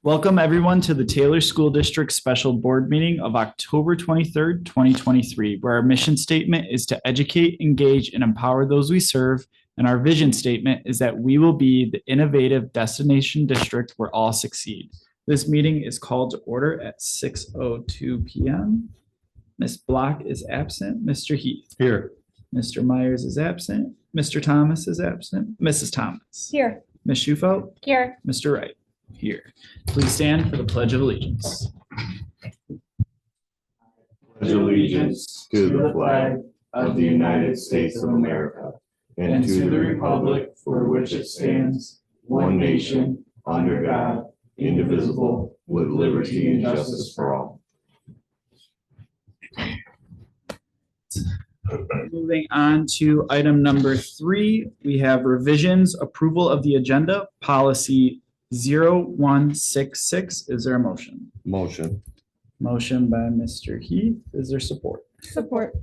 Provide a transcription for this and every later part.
Welcome everyone to the Taylor School District Special Board Meeting of October 23rd, 2023, where our mission statement is to educate, engage, and empower those we serve. And our vision statement is that we will be the innovative destination district where all succeed. This meeting is called to order at 6:02 p.m. Ms. Block is absent. Mr. Heath. Here. Mr. Myers is absent. Mr. Thomas is absent. Mrs. Thomas. Here. Ms. Shufelt. Here. Mr. Wright. Here. Please stand for the Pledge of Allegiance. Pledge allegiance to the flag of the United States of America and to the republic for which it stands, one nation, under God, indivisible, with liberty and justice for all. Moving on to item number 3, we have revisions, approval of the agenda, policy 0166. Is there a motion? Motion. Motion by Mr. Heath. Is there support? Support.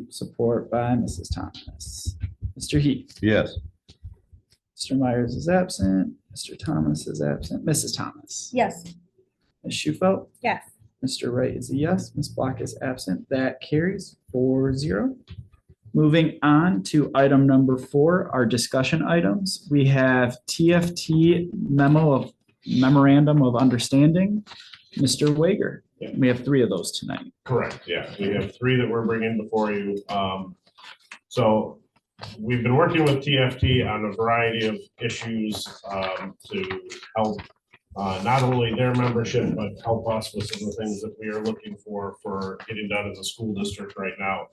Support by Mrs. Thomas. Mr. Heath. Yes. Mr. Myers is absent. Mr. Thomas is absent. Mrs. Thomas. Yes. Ms. Shufelt. Yes. Mr. Wright is a yes. Ms. Block is absent. That carries 4-0. Moving on to item number 4, our discussion items. We have TFT memorandum of understanding. Mr. Wager. Yeah. We have 3 of those tonight. Correct, yeah. We have 3 that we're bringing before you. So we've been working with TFT on a variety of issues to help not only their membership, but help us with some of the things that we are looking for getting done as a school district right now.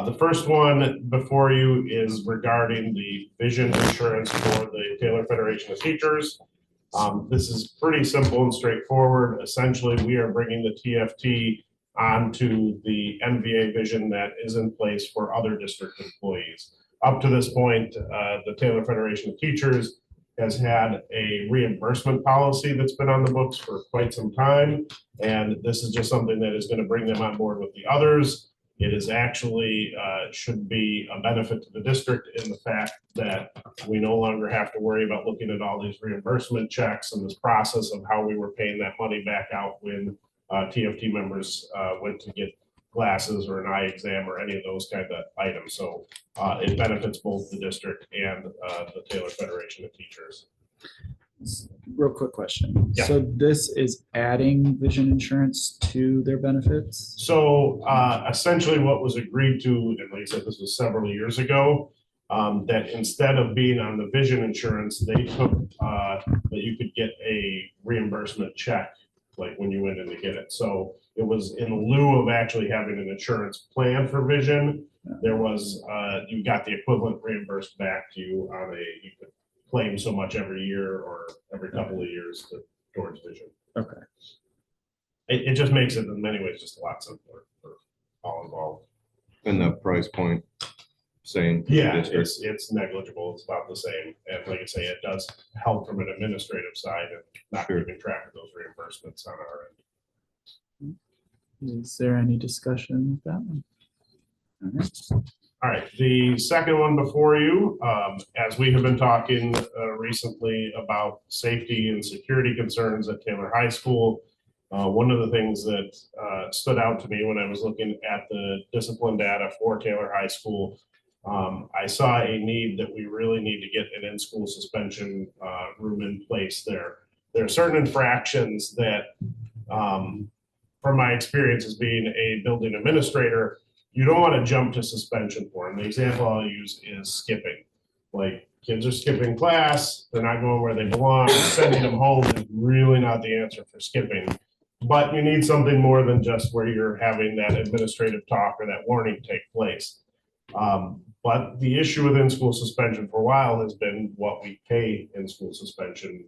The first one before you is regarding the vision insurance for the Taylor Federation of Teachers. This is pretty simple and straightforward. Essentially, we are bringing the TFT onto the NVA vision that is in place for other district employees. Up to this point, the Taylor Federation of Teachers has had a reimbursement policy that's been on the books for quite some time. And this is just something that is going to bring them on board with the others. It is actually should be a benefit to the district in the fact that we no longer have to worry about looking at all these reimbursement checks and this process of how we were paying that money back out when TFT members went to get glasses or an eye exam or any of those kind of items. So it benefits both the district and the Taylor Federation of Teachers. Real quick question. Yeah. So this is adding vision insurance to their benefits? So essentially what was agreed to, and like I said, this was several years ago, that instead of being on the vision insurance, they took that you could get a reimbursement check like when you went in to get it. So it was in lieu of actually having an insurance plan for vision. There was, you got the equivalent reimbursed back to you on you could claim so much every year or every couple of years towards vision. Okay. It just makes it in many ways just a lot simpler for all involved. And the price point same. Yeah, it's negligible. It's about the same. And like I say, it does help from an administrative side and not keeping track of those reimbursements on our end. Is there any discussion with that one? All right. All right, the second one before you, as we have been talking recently about safety and security concerns at Taylor High School, one of the things that stood out to me when I was looking at the discipline data for Taylor High School, I saw a need that we really need to get an in-school suspension room in place there. There are certain infractions that, from my experience as being a building administrator, you don't want to jump to suspension for them. The example I'll use is skipping. Like kids are skipping class, they're not going where they belong, sending them home is really not the answer for skipping. But you need something more than just where you're having that administrative talk or that warning take place. But the issue with in-school suspension for a while has been what we pay in-school suspension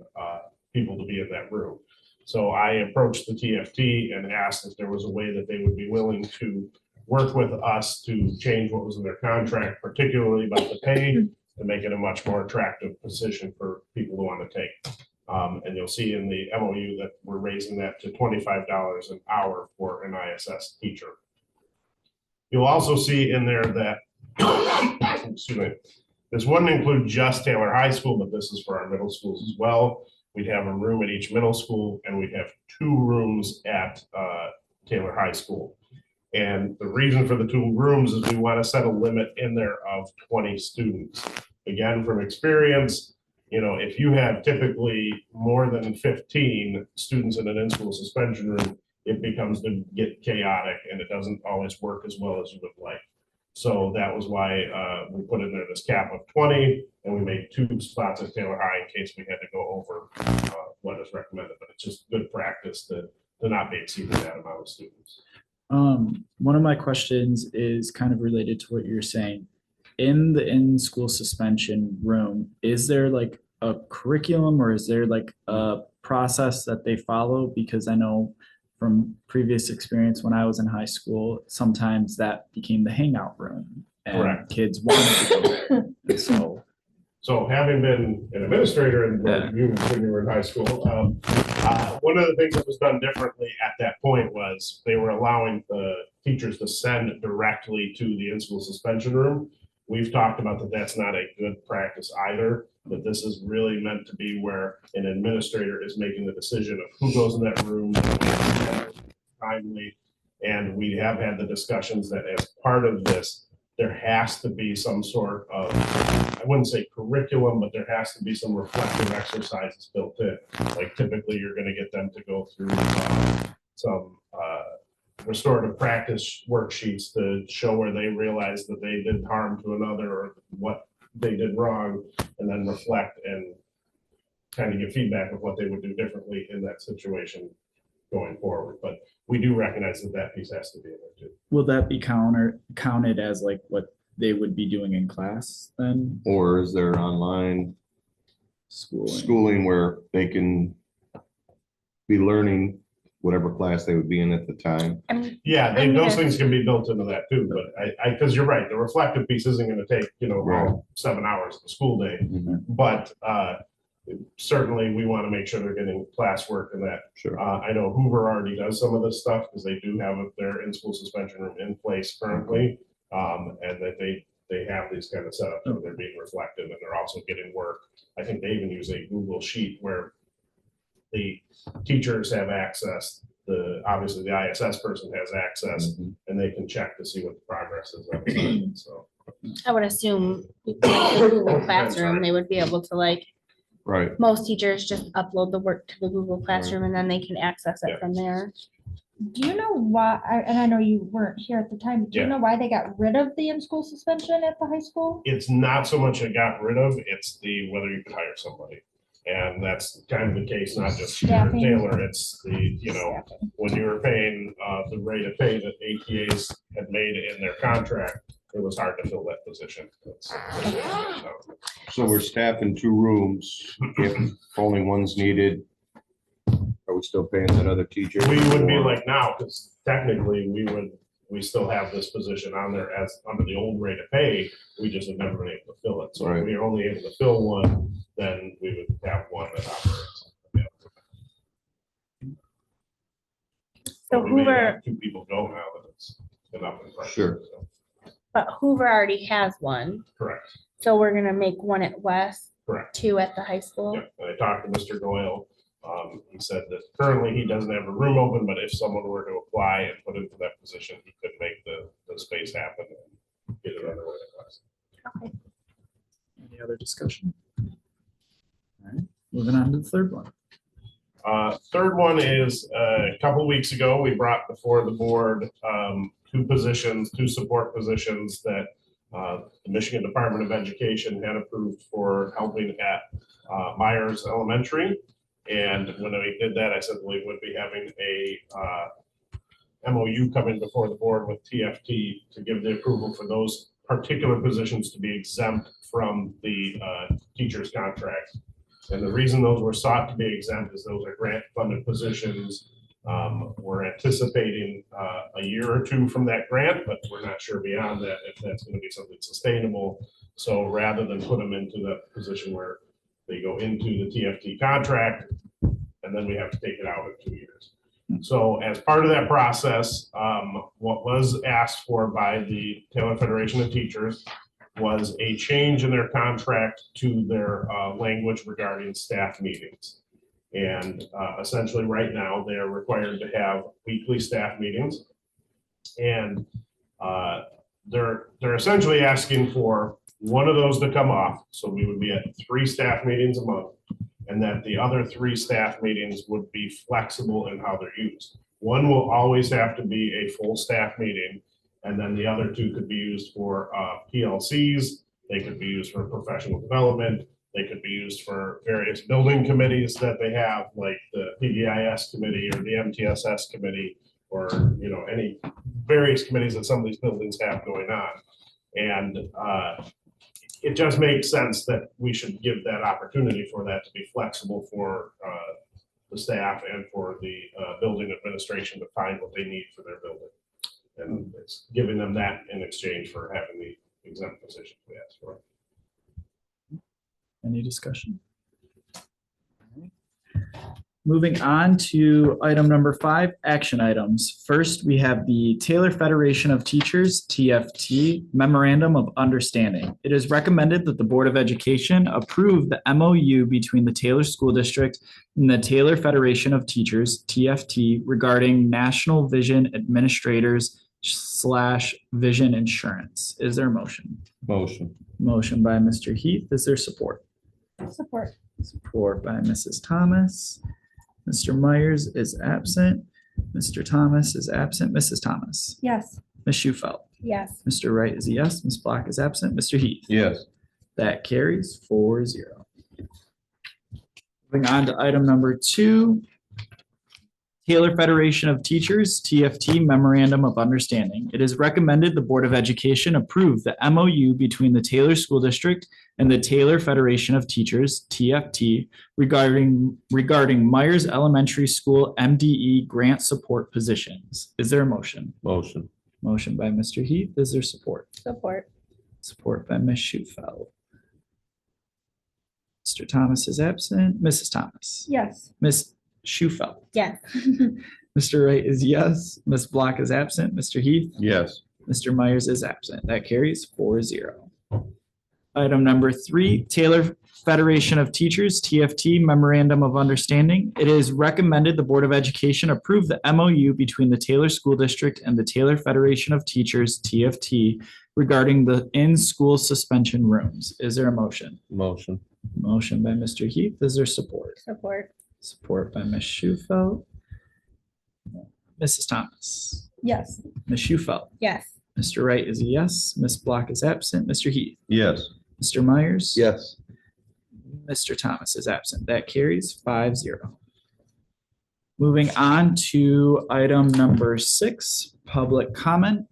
people to be in that room. So I approached the TFT and asked if there was a way that they would be willing to work with us to change what was in their contract, particularly about the pay, to make it a much more attractive position for people to want to take. And you'll see in the MOU that we're raising that to $25 an hour for an ISS teacher. You'll also see in there that, excuse me, this wouldn't include just Taylor High School, but this is for our middle schools as well. we'd have a room at each middle school, and we'd have 2 rooms at Taylor High School. And the reason for the 2 rooms is we want to set a limit in there of 20 students. Again, from experience, if you have typically more than 15 students in an in-school suspension room, it becomes to get chaotic, and it doesn't always work as well as you would like. So that was why we put in there this cap of 20, and we made 2 spots at Taylor High in case we had to go over what is recommended. But it's just good practice to not be exceeding that amount of students. One of my questions is kind of related to what you're saying. In the in-school suspension room, is there like a curriculum, or is there like a process that they follow? Because I know from previous experience when I was in high school, sometimes that became the hangout room and Correct. kids wanted to go there. And So having been an administrator in when you were in high school, one of the things that was done differently at that point was they were allowing the teachers to send directly to the in-school suspension room. We've talked about that that's not a good practice either, that this is really meant to be where an administrator is making the decision of who goes in that room timely. And we have had the discussions that as part of this, there has to be some sort of, I wouldn't say curriculum, but there has to be some reflective exercises built in. Like typically you're going to get them to go through some restorative practice worksheets to show where they realize that they did harm to another or what they did wrong, and then reflect and kind of give feedback of what they would do differently in that situation going forward. But we do recognize that that piece has to be in there too. will that be counted as like what they would be doing in class then? Or is there online Schooling? schooling where they can be learning whatever class they would be in at the time? Yeah, those things can be built into that too, but because you're right, the reflective piece isn't going to take, Right. all 7 hours of the school day, Mhm. but certainly we want to make sure they're getting classwork and that. Sure. I know Hoover already does some of this stuff because they do have their in-school suspension room in place currently. And that they have these kind of setups where they're being reflective and they're also getting work. I think they even use a Google Sheet where the teachers have access, obviously the ISS person has access, Mhm. and they can check to see what the progress is on the assignment, so. I would assume with the Google Classroom, they would be able to Right. most teachers just upload the work to the Google Classroom and then they can access Yeah. it from there. Do you know why, and I know you weren't here at the time, do you Yeah. know why they got rid of the in-school suspension at the high school? It's not so much it got rid of, it's whether you could hire somebody. And that's kind of the case, not just here at Staffing. Taylor, it's when you were paying the rate of pay that ATAs had made in their contract, it was hard to fill that position. So we're staffing 2 rooms. If only one's needed, are we still paying that other teacher? We would be Or- like now, because technically we still have this position on there as under the old rate of pay, we just have never been able to fill it. So if Right. we're only able to fill one, then we would have one that operates. Yeah. So But we may Hoover, have 2 people go now that it's been up and running. Sure. So, but Hoover already has one. correct, So we're gonna make one at West, correct. 2 at the high school. Yeah, and I talked to Mr. Doyle. He said that currently he doesn't have a room open, but if someone were to apply and put into that position, he could make the space happen and get it underway. Any other discussion? All right, moving on to the third one. Third one is a couple weeks ago, we brought before the board 2 support positions that the Michigan Department of Education had approved for helping at Myers Elementary. And when we did that, I said we would be having a MOU coming before the board with TFT to give the approval for those particular positions to be exempt from the teacher's contract. And the reason those were sought to be exempt is those are grant funded positions. We're anticipating a year or 2 from that grant, but we're not sure beyond that if that's going to be something sustainable. So rather than put them into that position where they go into the TFT contract and then we have to take it out in 2 years. So as part of that process, what was asked for by the Taylor Federation of Teachers was a change in their contract to their language regarding staff meetings. And essentially, right now, they are required to have weekly staff meetings. And they're essentially asking for one of those to come off. So we would be at 3 staff meetings a month. And that the other 3 staff meetings would be flexible in how they're used. One will always have to be a full staff meeting. And then the other 2 could be used for PLCs. They could be used for professional development. They could be used for various building committees that they have, like the PDIS committee or the MTSS committee, or, you know, any various committees that some of these buildings have going on. And it just makes sense that we should give that opportunity for that to be flexible for the staff and for the building administration to find what they need for their building. And it's giving them that in exchange for having the exempt positions we asked for. Any discussion? Moving on to item number 5, action items. First, we have the Taylor Federation of Teachers, TFT, Memorandum of Understanding. It is recommended that the Board of Education approve the MOU between the Taylor School District and the Taylor Federation of Teachers, TFT, regarding National Vision Administrators / Vision Insurance. Is there a motion? Motion. Motion by Mr. Heath. Is there support? Support. Support by Mrs. Thomas. Mr. Myers is absent. Mr. Thomas is absent. Mrs. Thomas. Yes. Ms. Shufelt. Yes. Mr. Wright is a yes. Ms. Block is absent. Mr. Heath. Yes. That carries 4-0. Moving on to item number 2. Taylor Federation of Teachers, TFT Memorandum of Understanding. It is recommended the Board of Education approve the MOU between the Taylor School District and the Taylor Federation of Teachers, TFT, regarding Myers Elementary School MDE grant support positions. Is there a motion? Motion. Motion by Mr. Heath. Is there support? Support. Support by Ms. Shufelt. Mr. Thomas is absent. Mrs. Thomas. Yes. Ms. Shufelt. Yes. Mr. Wright is yes. Ms. Block is absent. Mr. Heath. Yes. Mr. Myers is absent. That carries 4-0. Item number 3, Taylor Federation of Teachers, TFT Memorandum of Understanding. It is recommended the Board of Education approve the MOU between the Taylor School District and the Taylor Federation of Teachers, TFT, regarding the in-school suspension rooms. Is there a motion? Motion. Motion by Mr. Heath. Is there support? Support. Support by Ms. Shufelt. Mrs. Thomas. Yes. Ms. Shufelt. Yes. Mr. Wright is a yes. Ms. Block is absent. Mr. Heath. Yes. Mr. Myers. Yes. Mr. Thomas is absent. That carries 5-0. Moving on to item number 6, public comment.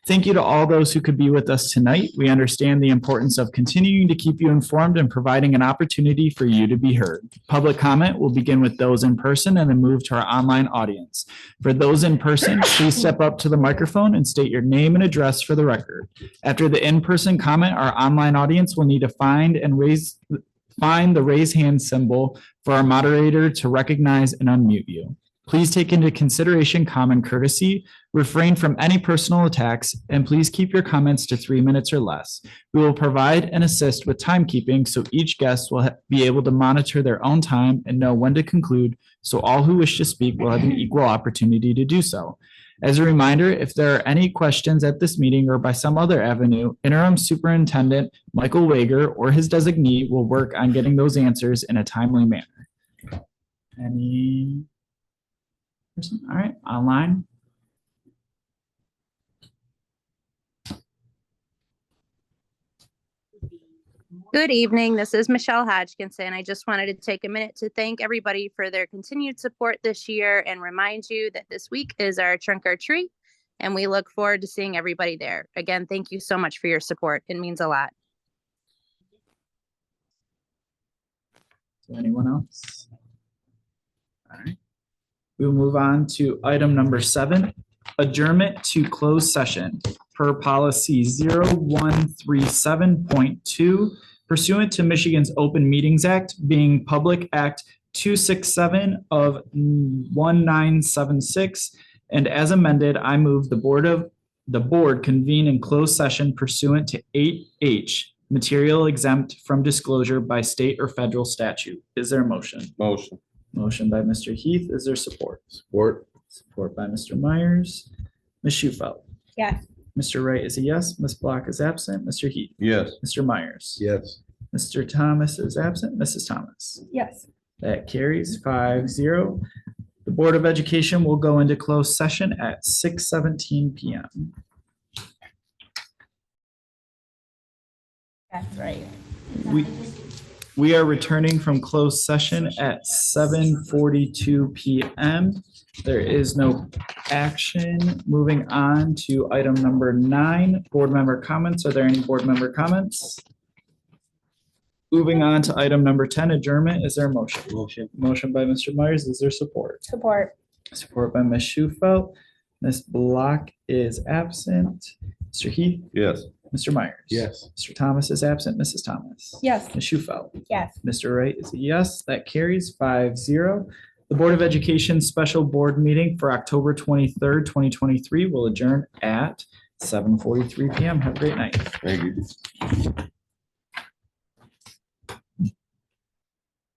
Thank you to all those who could be with us tonight. We understand the importance of continuing to keep you informed and providing an opportunity for you to be heard. Public comment will begin with those in person and then move to our online audience. For those in person, please step up to the microphone and state your name and address for the record. After the in-person comment, our online audience will need to find the raise hand symbol for our moderator to recognize and unmute you. Please take into consideration common courtesy, refrain from any personal attacks, and please keep your comments to 3 minutes or less. We will provide and assist with timekeeping so each guest will be able to monitor their own time and know when to conclude, so all who wish to speak will have an equal opportunity to do so. As a reminder, if there are any questions at this meeting or by some other avenue, Interim Superintendent Michael Wager or his designee will work on getting those answers in a timely manner. Any person? All right, online. Good evening. This is Michelle Hodgkinson. I just wanted to take a minute to thank everybody for their continued support this year and remind you that this week is our trunk or treat, and we look forward to seeing everybody there. Again, thank you so much for your support. It means a lot. Anyone else? All right. We'll move on to item number 7, adjournment to closed session per policy 0137.2 pursuant to Michigan's Open Meetings Act, being Public Act 267 of 1976. And as amended, I move the board convene in closed session pursuant to 8H, material exempt from disclosure by state or federal statute. Is there a motion? Motion. Motion by Mr. Heath. Is there support? Support. Support by Mr. Myers. Ms. Shufelt. Yes. Mr. Wright is a yes. Ms. Block is absent. Mr. Heath. Yes. Mr. Myers. Yes. Mr. Thomas is absent. Mrs. Thomas. Yes. That carries 5-0. The Board of Education will go into closed session at 6:17 PM. That's right. We are returning from closed session at 7:42 PM. There is no action. Moving on to item number 9, board member comments. Are there any board member comments? Moving on to item number 10, adjournment. Is there a motion? Motion. Motion by Mr. Myers. Is there support? Support. Support by Ms. Shufelt. Ms. Block is absent. Mr. Heath. Yes. Mr. Myers. Yes. Mr. Thomas is absent. Mrs. Thomas. Yes. Ms. Shufelt. Yes. Mr. Wright is a yes. That carries 5-0. The Board of Education Special Board Meeting for October 23rd, 2023 will adjourn at 7:43 PM. Have a great night. Thank you.